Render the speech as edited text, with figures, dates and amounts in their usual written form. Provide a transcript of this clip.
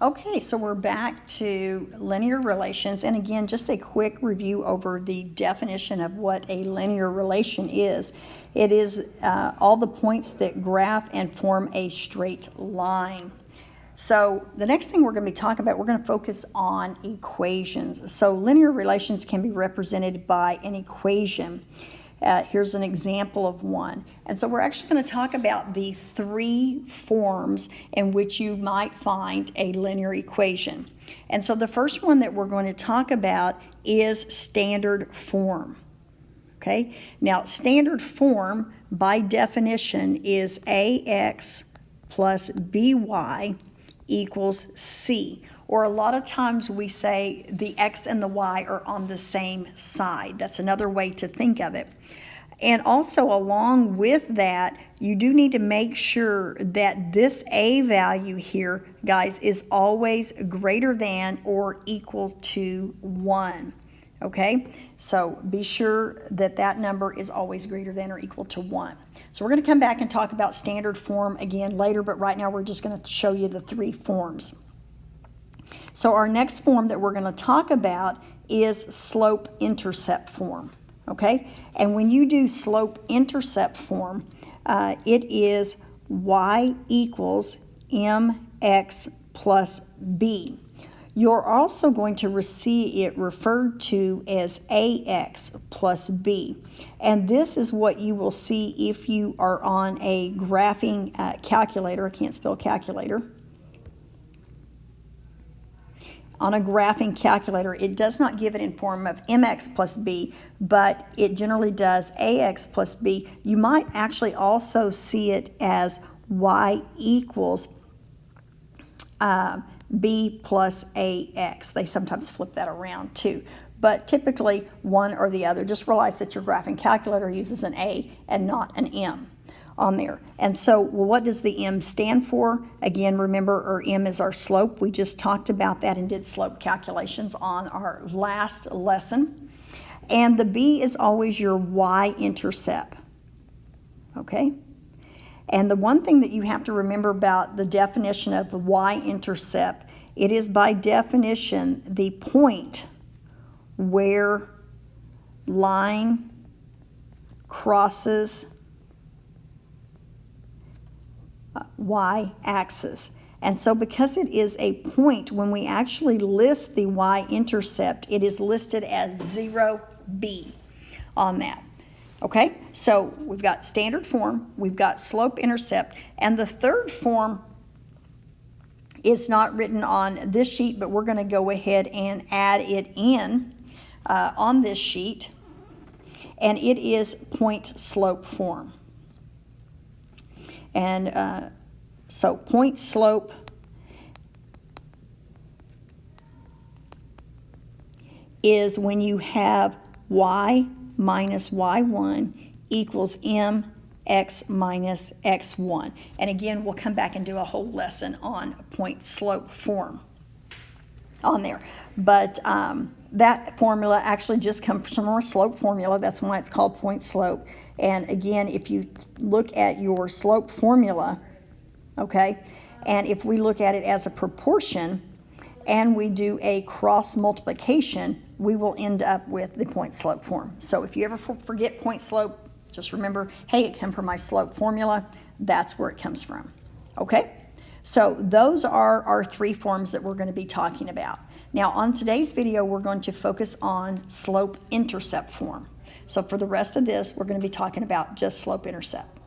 Okay, so we're back to linear relations, and again, just a quick review over the definition of what a linear relation is. It is all the points that graph and form a straight line. So the next thing we're going to be talking about, we're going to focus on equations. So linear relations can be represented by an equation. Here's an example of one. And so we're actually going to talk about the three forms in which you might find a linear equation. And so the first one that we're going to talk about is standard form. Okay? Now, standard form, by definition, is ax plus by equals c. Or a lot of times we say the x and the y are on the same side. That's another way to think of it. And also along with that, you do need to make sure that this a value here, guys, is always greater than or equal to 1. Okay? So be sure that that number is always greater than or equal to 1. So we're going to come back and talk about standard form again later, but right now we're just going to show you the three forms. So our next form that we're going to talk about is slope-intercept form, okay? And when you do slope-intercept form, it is y equals mx plus b. You're also going to see it referred to as ax plus b. And this is what you will see if you are on a graphing calculator. I can't spell calculator. On a graphing calculator, it does not give it in form of mx plus b, but it generally does ax plus b. You might actually also see it as y equals b plus ax. They sometimes flip that around too, but typically one or the other. Just realize that your graphing calculator uses an a and not an m on there. And so, well, what does the m stand for? Again, remember, our m is our slope. We just talked about that and did slope calculations on our last lesson. And the b is always your y-intercept, okay? And the one thing that you have to remember about the definition of the y-intercept, it is by definition the point where line crosses y-axis. And so because it is a point, when we actually list the y-intercept, it is listed as 0b on that. Okay, so we've got standard form, we've got slope-intercept, and the third form is not written on this sheet, but we're going to go ahead and add it in on this sheet, and it is point-slope form. And so point-slope is when you have y minus y1 equals mx minus x1. And again, we'll come back and do a whole lesson on point-slope form on there. But that formula actually just comes from our slope formula. That's why it's called point-slope. And again, if you look at your slope formula, okay, and if we look at it as a proportion and we do a cross multiplication, we will end up with the point-slope form. So if you ever forget point-slope, just remember, hey, it came from my slope formula. That's where it comes from, okay? So those are our three forms that we're going to be talking about. Now, on today's video, we're going to focus on slope-intercept form. So for the rest of this, we're going to be talking about just slope-intercept.